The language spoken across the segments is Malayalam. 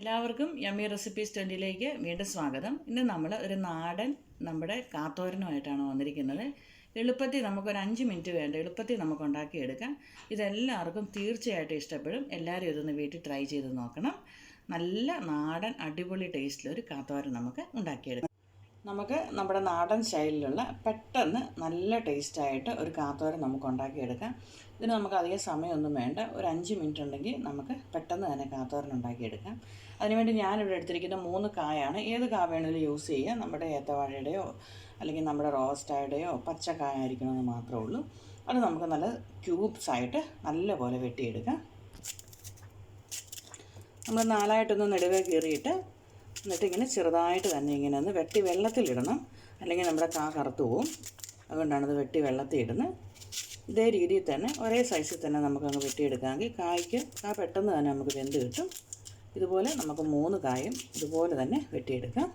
എല്ലാവർക്കും യമ്മി റെസിപ്പീസ് 20ലേക്ക് വീണ്ടും സ്വാഗതം. ഇന്ന് നമ്മൾ ഒരു നാടൻ നമ്മുടെ കാത്തോരനുമായിട്ടാണ് വന്നിരിക്കുന്നത്. എളുപ്പത്തിൽ നമുക്കൊരു 5 മിനിറ്റ് വേണ്ട എളുപ്പത്തിൽ നമുക്ക് ഉണ്ടാക്കിയെടുക്കാം. ഇതെല്ലാവർക്കും തീർച്ചയായിട്ടും ഇഷ്ടപ്പെടും. എല്ലാവരും ഇതൊന്ന് വീട്ടിൽ ട്രൈ ചെയ്ത് നോക്കണം. നല്ല നാടൻ അടിപൊളി ടേസ്റ്റിലൊരു കാത്തോരൻ നമുക്ക് ഉണ്ടാക്കിയെടുക്കാം. നമുക്ക് നമ്മുടെ നാടൻ സ്റ്റൈലിലുള്ള പെട്ടെന്ന് നല്ല ടേസ്റ്റായിട്ട് ഒരു കാത്തോരൻ നമുക്ക് ഉണ്ടാക്കിയെടുക്കാം. ഇതിന് നമുക്ക് അധികം സമയമൊന്നും വേണ്ട. ഒരു 5 മിനിറ്റ് ഉണ്ടെങ്കിൽ നമുക്ക് പെട്ടെന്ന് തന്നെ കാത്തോരൻ ഉണ്ടാക്കിയെടുക്കാം. അതിനുവേണ്ടി ഞാനിവിടെ എടുത്തിരിക്കുന്ന 3 കായാണ്. ഏത് കായ വേണമെങ്കിലും യൂസ് ചെയ്യുക. നമ്മുടെ ഏത്തവാഴയുടെയോ അല്ലെങ്കിൽ നമ്മുടെ റോസ്റ്റായുടെയോ പച്ചക്കായ ആയിരിക്കണമെന്ന് മാത്രമേ ഉള്ളൂ. അത് നമുക്ക് നല്ല ക്യൂബ്സായിട്ട് നല്ലപോലെ വെട്ടിയെടുക്കാം. നമ്മൾ 4ആയിട്ടൊന്ന് നെടുവേ കീറിയിട്ട് എന്നിട്ട് ഇങ്ങനെ ചെറുതായിട്ട് തന്നെ ഇങ്ങനെ ഒന്ന് വെട്ടി വെള്ളത്തിലിടണം, അല്ലെങ്കിൽ നമ്മുടെ കാ കറുത്തു പോവും. അതുകൊണ്ടാണത് വെട്ടി വെള്ളത്തിൽ ഇടുന്നത്. ഇതേ രീതിയിൽ തന്നെ ഒരേ സൈസിൽ തന്നെ നമുക്കങ്ങ് വെട്ടിയെടുക്കാമെങ്കിൽ കാ പെട്ടെന്ന് തന്നെ നമുക്ക് വെന്ത് കിട്ടും. ഇതുപോലെ നമുക്ക് 3 കായും ഇതുപോലെ തന്നെ വെട്ടിയെടുക്കാം.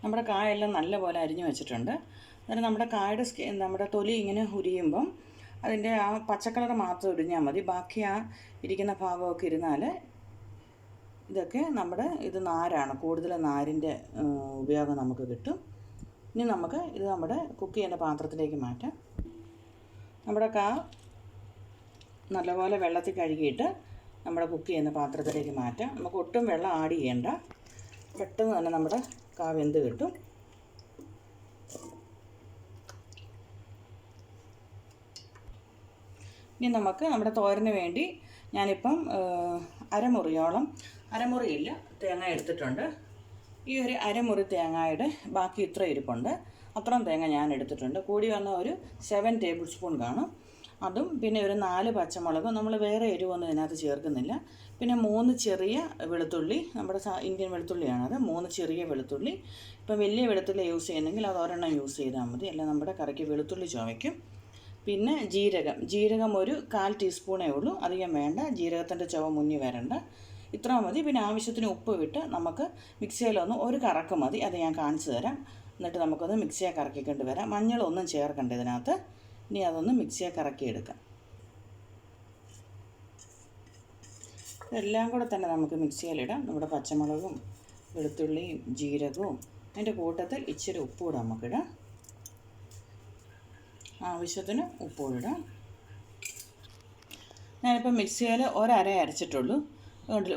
നമ്മുടെ കായെല്ലാം നല്ലപോലെ അരിഞ്ഞു വെച്ചിട്ടുണ്ട്. അന്നേരം നമ്മുടെ കായുടെ നമ്മുടെ തൊലി ഇങ്ങനെ ഉരിയുമ്പം അതിൻ്റെ ആ പച്ചക്കളർ മാത്രം ഉരിഞ്ഞാൽ മതി. ബാക്കി ആ ഇരിക്കുന്ന ഭാഗമൊക്കെ ഇരുന്നാൽ ഇതൊക്കെ ഇത് നാരാണ്, കൂടുതൽ നാരിൻ്റെ ഉപയോഗം നമുക്ക് കിട്ടും. ഇനി നമുക്ക് ഇത് നമ്മുടെ കുക്ക് ചെയ്യുന്ന പാത്രത്തിലേക്ക് മാറ്റാം. നമ്മുടെ കാ നല്ലപോലെ വെള്ളത്തിൽ കഴുകിയിട്ട് നമ്മുടെ കുക്ക് ചെയ്യുന്ന പാത്രത്തിലേക്ക് മാറ്റാം. നമുക്ക് ഒട്ടും വെള്ളം ആഡ് ചെയ്യേണ്ട, പെട്ടെന്ന് തന്നെ നമ്മുടെ കാ വെന്ത് കിട്ടും. ഇനി നമുക്ക് നമ്മുടെ തോരന് വേണ്ടി ഞാനിപ്പം അരമുറിയില്ല തേങ്ങ എടുത്തിട്ടുണ്ട്. ഈ ഒരു അരമുറി തേങ്ങയുടെ ബാക്കി ഇത്ര ഇരിപ്പുണ്ട്. അത്രയും തേങ്ങ ഞാൻ എടുത്തിട്ടുണ്ട്. കൂടി വന്ന ഒരു 7 ടേബിൾ സ്പൂൺ കാണും. അതും പിന്നെ ഒരു 4 പച്ചമുളക്. നമ്മൾ വേറെ എരിവൊന്നും ഇതിനകത്ത് ചേർക്കുന്നില്ല. പിന്നെ 3 ചെറിയ വെളുത്തുള്ളി, നമ്മുടെ ഇന്ത്യൻ വെളുത്തുള്ളിയാണത്. 3 ചെറിയ വെളുത്തുള്ളി. ഇപ്പം വലിയ വെളുത്തുള്ളി യൂസ് ചെയ്യുന്നെങ്കിൽ അത് ഒരെണ്ണം യൂസ് ചെയ്താൽ മതി, അല്ല നമ്മുടെ കറിക്ക് വെളുത്തുള്ളി ചുവയ്ക്കും. പിന്നെ ജീരകം ഒരു 1/4 ടീസ്പൂണേ ഉള്ളൂ, അധികം വേണ്ട. ജീരകത്തിൻ്റെ ചുവ മുന്നിൽ വരണ്ട, ഇത്ര മതി. പിന്നെ ആവശ്യത്തിന് ഉപ്പ് വിട്ട് നമുക്ക് മിക്സിയിലൊന്ന് ഒരു കറക്ക് മതി, അത് ഞാൻ കാണിച്ചു തരാം. എന്നിട്ട് നമുക്കൊന്ന് മിക്സിയെ കറക്കിക്കൊണ്ട് വരാം. മഞ്ഞളൊന്നും ചേർക്കണ്ട ഇതിനകത്ത്. ഇനി അതൊന്ന് മിക്സിയെ കറക്കിയെടുക്കാം. ഇതെല്ലാം കൂടെ തന്നെ നമുക്ക് മിക്സിയിലിടാം. നമ്മുടെ പച്ചമുളകും വെളുത്തുള്ളിയും ജീരകവും അതിൻ്റെ കൂട്ടത്തിൽ ഇച്ചിരി ഉപ്പ് കൂടെ നമുക്കിടാം. ആവശ്യത്തിന് ഉപ്പ് ഇടാം. ഞാനിപ്പോൾ മിക്സിയിൽ ഒരര അരച്ചിട്ടുള്ളൂ. അതുകൊണ്ട്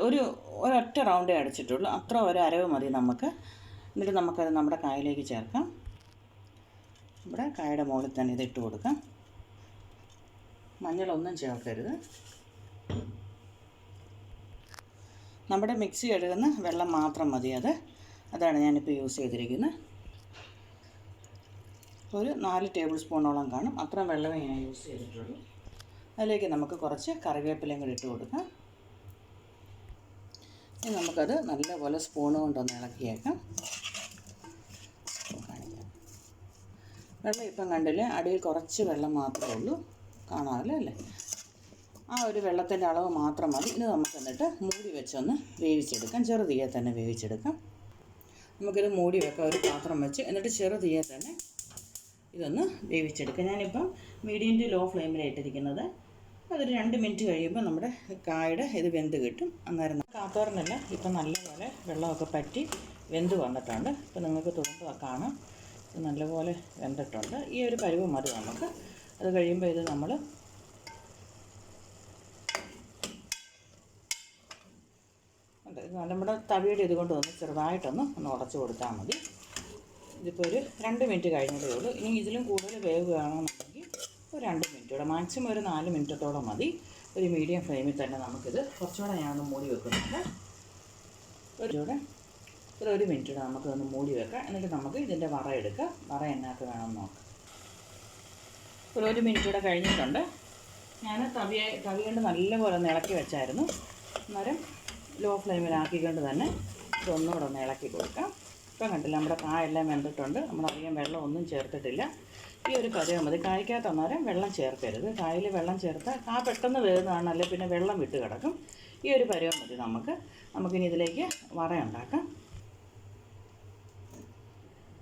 ഒരൊറ്റ റൗണ്ടേ അടിച്ചിട്ടുള്ളൂ. അത്ര ഒരരവ് മതി നമുക്ക്. എന്നിട്ട് നമുക്കത് നമ്മുടെ കായയിലേക്ക് ചേർക്കാം. നമ്മുടെ കായയുടെ മുകളിൽ തന്നെ ഇതിട്ട് കൊടുക്കാം. മഞ്ഞളൊന്നും ചേർക്കരുത്. നമ്മുടെ മിക്സി കഴുകുന്ന വെള്ളം മാത്രം മതി, അതാണ് ഞാനിപ്പോൾ യൂസ് ചെയ്തിരിക്കുന്നത്. ഒരു 4 ടേബിൾ സ്പൂണോളം കാണും. അത്രയും വെള്ളമേ ഞാൻ യൂസ് ചെയ്തിട്ടുള്ളൂ. അതിലേക്ക് നമുക്ക് കുറച്ച് കറിവേപ്പിലയും കൂടി ഇട്ട് കൊടുക്കാം. ഇനി നമുക്കത് നല്ലപോലെ സ്പൂണ് കൊണ്ടൊന്ന് ഇളക്കിയേക്കാം. വെള്ളം ഇപ്പം കണ്ടില്ലേ, അടിയിൽ കുറച്ച് വെള്ളം മാത്രമേ ഉള്ളൂ, കാണാമല്ലോ അല്ലേ? ആ ഒരു വെള്ളത്തിൻ്റെ അളവ് മാത്രം മതി. ഇത് നമുക്ക് എന്നിട്ട് മൂടി വെച്ചൊന്ന് വേവിച്ചെടുക്കാം. ചെറുതീയെ തന്നെ വേവിച്ചെടുക്കാം. നമുക്കിത് മൂടി വെക്കാം ഒരു പാത്രം വെച്ച്. എന്നിട്ട് ചെറുതീയെ തന്നെ ഇതൊന്ന് വേവിച്ചെടുക്കാം. ഞാനിപ്പം മീഡിയം ടു ലോ ഫ്ലെയിമിലാണ് ഇട്ടിരിക്കുന്നത്. അതൊരു 2 മിനിറ്റ് കഴിയുമ്പോൾ നമ്മുടെ കായുടെ ഇത് വെന്ത് കിട്ടും. അന്നേരം കാത്തോരനല്ല ഇപ്പം നല്ലപോലെ വെള്ളമൊക്കെ പറ്റി വെന്ത് വന്നിട്ടുണ്ട്. ഇപ്പം നിങ്ങൾക്ക് തുറന്ന് കാണാം, ഇത് നല്ലപോലെ വെന്തിട്ടുണ്ട്. ഈ ഒരു പരുവം മതി നമുക്ക്. അത് കഴിയുമ്പോൾ ഇത് നമ്മൾ നമ്മുടെ തവിയുടെ ഇതുകൊണ്ട് ചെറുതായിട്ടൊന്ന് ഉടച്ചു കൊടുത്താൽ മതി. ഇതിപ്പോൾ ഒരു 2 മിനിറ്റ് കഴിഞ്ഞതേ ഉള്ളൂ. ഇനി ഇതിലും കൂടുതൽ വേവ് വേണമെന്നുണ്ടെങ്കിൽ ഒരു 2 മിനിറ്റ് കൂടെ, മാക്സിമം ഒരു 4 മിനിറ്റത്തോളം മതി. ഒരു മീഡിയം ഫ്ലെയിമിൽ തന്നെ നമുക്കിത് കുറച്ചുകൂടെ ഞാനൊന്ന് മൂടി വെക്കുന്നുണ്ട്. ഒരു മിനിറ്റ് കൂടെ നമുക്കൊന്ന് മൂടി വെക്കാം. എന്നിട്ട് നമുക്ക് ഇതിൻ്റെ വറ എടുക്കാം. വറ എന്നാക്ക് വേണമെന്ന് നോക്കാം. ഒരു മിനിറ്റ് കൂടെ കഴിഞ്ഞിട്ടുണ്ട്. ഞാൻ തവി കൊണ്ട് നല്ലപോലെ ഒന്ന് ഇളക്കി വെച്ചായിരുന്നു. അന്നേരം ലോ ഫ്ലെയിമിലാക്കിക്കൊണ്ട് തന്നെ ഇതൊന്നുകൂടെ ഒന്ന് ഇളക്കി കൊടുക്കാം. ഇപ്പം കണ്ടില്ല, നമ്മുടെ കായെല്ലാം വെന്തിട്ടുണ്ട്. നമ്മളധികം വെള്ളം ഒന്നും ചേർത്തിട്ടില്ല. ഈ ഒരു പരുവം മതി. കായ്ക്കകത്ത് അന്നേരം വെള്ളം ചേർക്കരുത്. കായയിൽ വെള്ളം ചേർത്താൽ കാ പെട്ടെന്ന് വേകുന്നതാണ്, അല്ലെങ്കിൽ പിന്നെ വെള്ളം വിട്ട് കിടക്കും. ഈ ഒരു പരുവം മതി നമുക്കിനി ഇതിലേക്ക് വറ ഉണ്ടാക്കാം.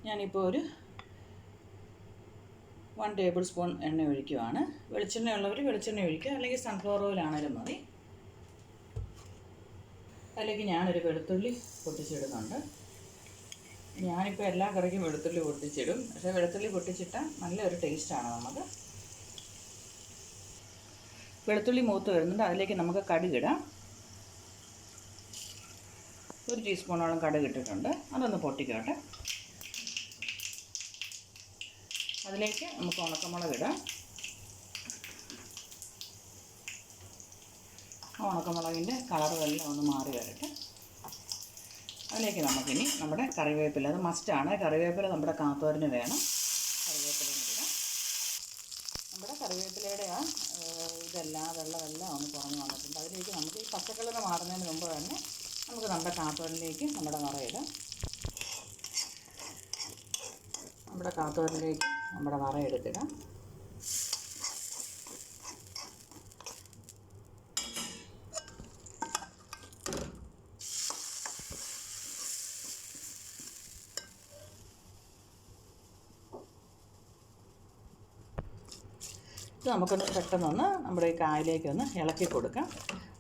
ഞാനിപ്പോൾ ഒരു 1 ടേബിൾ സ്പൂൺ എണ്ണ ഒഴിക്കുകയാണ്. വെളിച്ചെണ്ണ ഉള്ളവർ വെളിച്ചെണ്ണ ഒഴിക്കുക, അല്ലെങ്കിൽ സൺഫ്ലവർ ഓയിലാണെങ്കിലും മതി. അതിലേക്ക് ഞാനൊരു വെളുത്തുള്ളി പൊട്ടിച്ചിടുന്നുണ്ട്. ഞാനിപ്പോൾ എല്ലാ കറിക്കും വെളുത്തുള്ളി പൊട്ടിച്ചിടും, പക്ഷേ വെളുത്തുള്ളി പൊട്ടിച്ചിട്ടാൽ നല്ലൊരു ടേസ്റ്റാണ് നമുക്ക്. വെളുത്തുള്ളി മൂത്ത് വരുന്നുണ്ട്. അതിലേക്ക് നമുക്ക് കടുകിടാം. 1 ടീസ്പൂണോളം കടുക് ഇട്ടിട്ടുണ്ട്. അതൊന്ന് പൊട്ടിക്കോട്ടെ. അതിലേക്ക് നമുക്ക് ഉണക്കമുളക് ഇടാം. ഉണക്കമുളകിൻ്റെ കളറുമെല്ലാം ഒന്ന് മാറി വരട്ടെ. അതിലേക്ക് നമുക്കിനി നമ്മുടെ കറിവേപ്പില, അത് മസ്റ്റാണ്. കറിവേപ്പില നമ്മുടെ കാത്തോരന് വേണം. കറിവേപ്പില ഇടാം. നമ്മുടെ കറിവേപ്പിലയുടെ ഇതെല്ലാം വെള്ളമെല്ലാം ഒന്ന് കുറഞ്ഞ് വന്നിട്ടുണ്ട്. അതിലേക്ക് നമുക്ക് ഈ പച്ചക്കളർ മാറുന്നതിന് മുമ്പ് തന്നെ നമുക്ക് നമ്മുടെ കാത്തോരനിലേക്ക് നമ്മുടെ വറയിടാം. നമ്മുടെ കാത്തോരനിലേക്ക് നമ്മുടെ വറ എടുത്തിടാം. ഇത് നമുക്കൊന്ന് പെട്ടെന്നൊന്ന് നമ്മുടെ ഈ കായലേക്കൊന്ന് ഇളക്കി കൊടുക്കാം.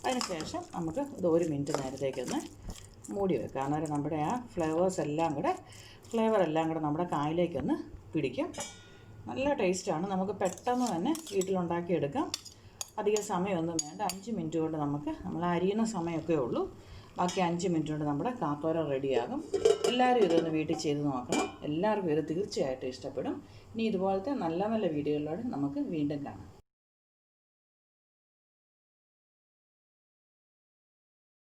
അതിനുശേഷം നമുക്ക് ഇത് 1 മിനിറ്റ് നേരത്തേക്കൊന്ന് മൂടി വെക്കാം. അന്നേരം നമ്മുടെ ആ ഫ്ലേവറെല്ലാം കൂടെ നമ്മുടെ കായലേക്കൊന്ന് പിടിക്കും. നല്ല ടേസ്റ്റാണ്. നമുക്ക് പെട്ടെന്ന് തന്നെ വീട്ടിലുണ്ടാക്കിയെടുക്കാം. അധികം സമയമൊന്നും വേണ്ട. 5 മിനിറ്റ് കൊണ്ട് നമ്മൾ അരിയുന്ന സമയമൊക്കെ ഉള്ളൂ. ബാക്കി 5 മിനിറ്റ് കൊണ്ട് നമ്മുടെ കാത്തോരൻ റെഡിയാകും. എല്ലാവരും ഇതൊന്ന് വീട്ടിൽ ചെയ്ത് നോക്കണം. എല്ലാവർക്കും ഇത് തീർച്ചയായിട്ടും ഇഷ്ടപ്പെടും. ഇനി ഇതുപോലത്തെ നല്ല നല്ല വീഡിയോകളോടെ നമുക്ക് വീണ്ടും കാണാം.